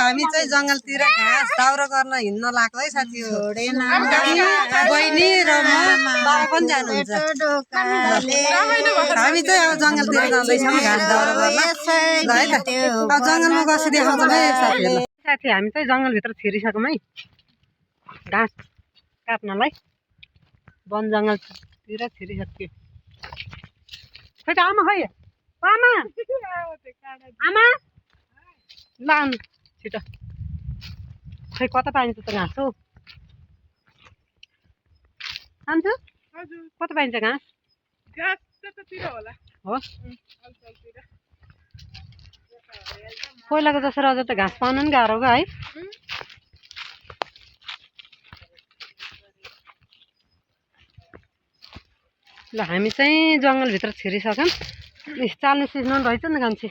हामी चाहिँ जंगलतिर घाँस दाउरा गर्न हिँड्न लाग्यो है साथी हो। बहिनी र म बाबा पनि जानुहुन्छ। हामी चाहिँ अब जंगलतिर जाँदैछौँ घाँस दाउरा गर्न ल है त। अब जंगलमा गसी देखाउँछौँ है साथीहरुलाई। साथी हामी चाहिँ जंगलभित्र छिरिसक्यौँ है घाँस काट्नलाई। वन जंगलतिर छिरिसक्यो। खै त आमा खै आमा आमा लान छिटो खै कता पाइन्छ त घाँस हौ खान्छु कता पाइन्छ घाँस हो पहिलाको जसरी अझ त घाँस पाउनु पनि गाह्रो है। ल हामी चाहिँ जंगलभित्र छिरिसक्यौँ। चाल्ने सिक्नु रहेछ नि कान्छी।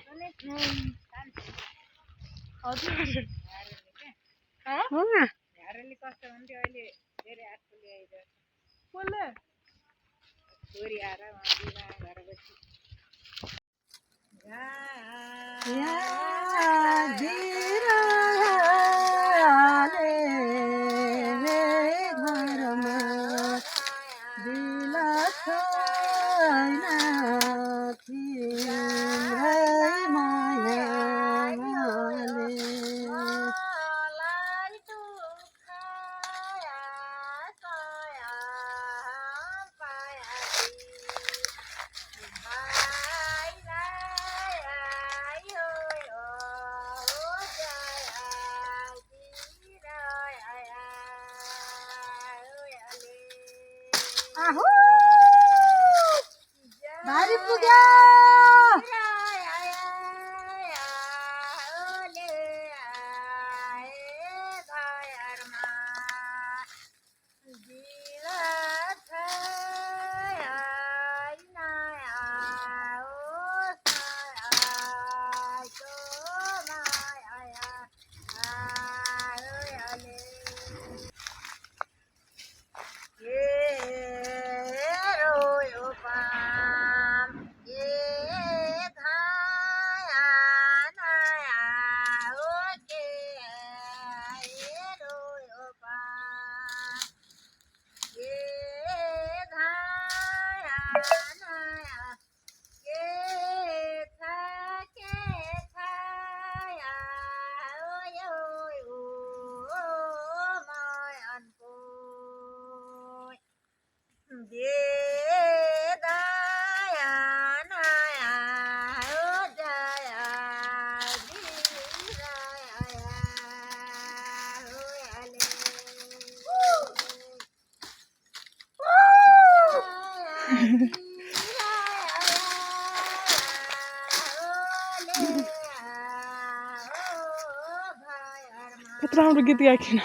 भारी पुग्यो कति राम्रो गीत गाएकिन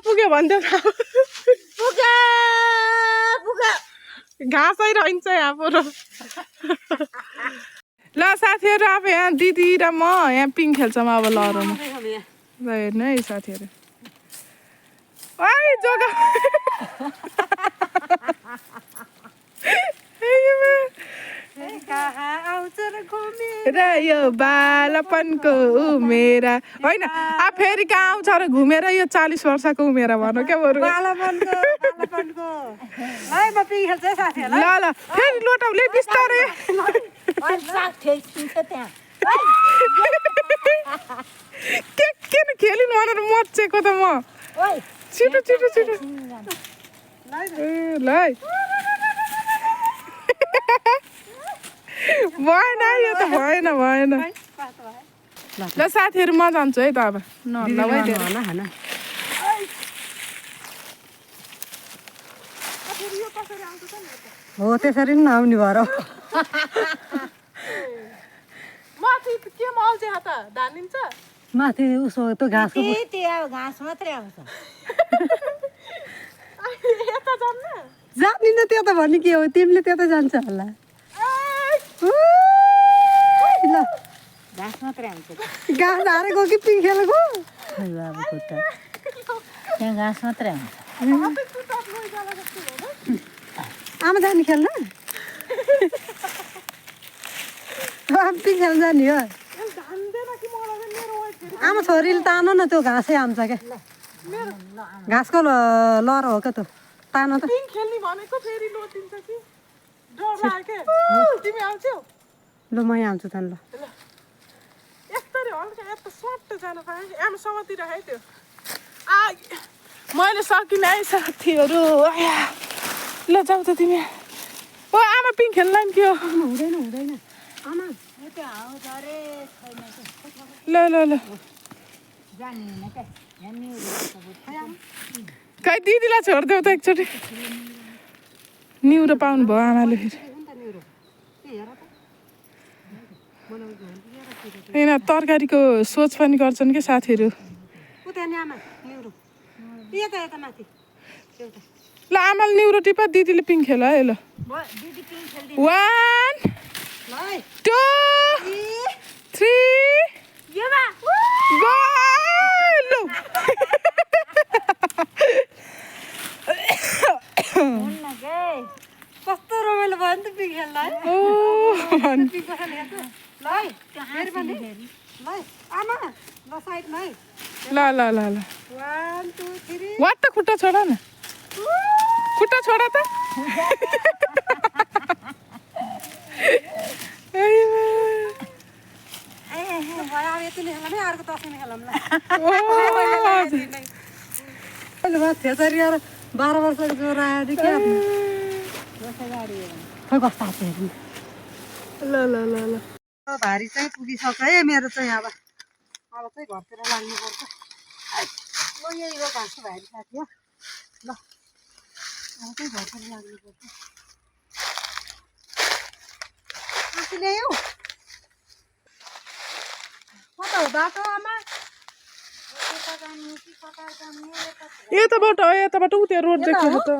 पुग्यो भन्दै घाँस आइरहन्छ यहाँ पुरो ल साथीहरू अब यहाँ दिदी र म यहाँ पिङ खेल्छौँ अब लहरमा ल हेर्नु है साथीहरू जोगा र यो बालपनको उमेरा होइन अब फेरि कहाँ आउँछ र घुमेर यो 40 वर्षको उमेरा भनौँ क्या बरु ल ल फेरि लोटाउले बिस्तारै किन खेलिनु भनेर मचेको त म छिटो छिटो छिटो ल भएन यो त भएन भएन ल साथीहरू म जान्छु है त अब हो त्यसरी पनि नआउने भएर माथि केमा आउँछ त धान लिन्छ माथि उसो त्यो घाँसको घाँस मात्रै आउँछ यता जान्न जान्दिन त्यो त भन्ने के हो तिमीले त्यता जान्छ होला ल घाँस मात्रै आउँछ घाँस हारेको कि पिङ खेलेको त्यहाँ घाँस मात्रै आउँछ आमा जाने खेल्न आमा पिङ खेल्न जाने हो आमा छोरीले तानो न त्यो घाँसै आउँछ क्या घाँसको लहर हो क्या त्यो तानो त पिङ खेल्ने भनेको फेरि लोटिन्छ कि डर लाग्यो तिमी आउँछौ ल म यहाँ आउँछु त ल यस्तरी हल्का यता सट्ट जान पाएँ आमा समातिर है त्यो मैले सकिनँ है साथीहरू ल जाऊ त तिमी ओ आमा पिङ खेल्न के हो हुँदैन हुँदैन आमा ल ल ल खै दिदीलाई छोडिदेऊ त एकचोटि निहुरो पाउनु भयो आमाले फेरि होइन तरकारीको सोच पनि गर्छन् कि साथीहरू ल आमाले निहुरो टिपा दिदीले पिङ खेल है ल 1 2 3 गो लु कस्तो रमाइलो भयो नि त पिङ खेल्दा ल ल ल ल वाट त खुट्टा छोडा न खुट्टा छोडा त थेचरी 12 वर्षको ज्वरो आयो क्या खै कस्तो हेर्नु ल ल ल ल भारी चाहिँ पुगिसक्यो है मेरो चाहिँ अब चाहिँ घरतिर लाग्नुपर्छ ल यही हो घाँसको भारी साथी हो ल अब चाहिँ घरतिर लाग्नुपर्छ आफू ल्यायौ कता हो बाटो आमा यताबाट उता रोड देखेको त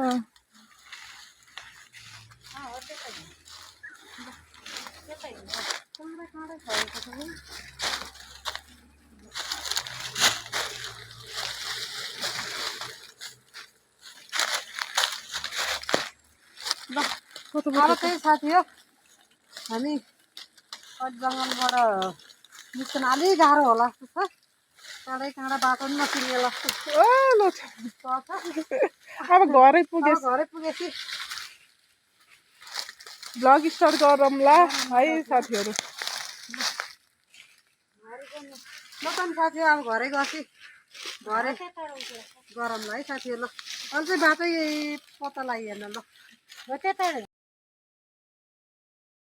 अब चाहिँ साथी हो हामी जङ्गलबाट निस्कन अलिक गाह्रो होला जस्तो छ काँडै काँडा बाटो पनि नचिनिएला ओ लो अब घरै पुगे घरै पुगेपछि ब्लग स्टार्ट गरौँला है साथीहरू ल त साथी अब घरै गएपछि घरै गरौँला है साथीहरू ल अहिले चाहिँ बाटै पत्ता लगाइहेर्न ल त्यता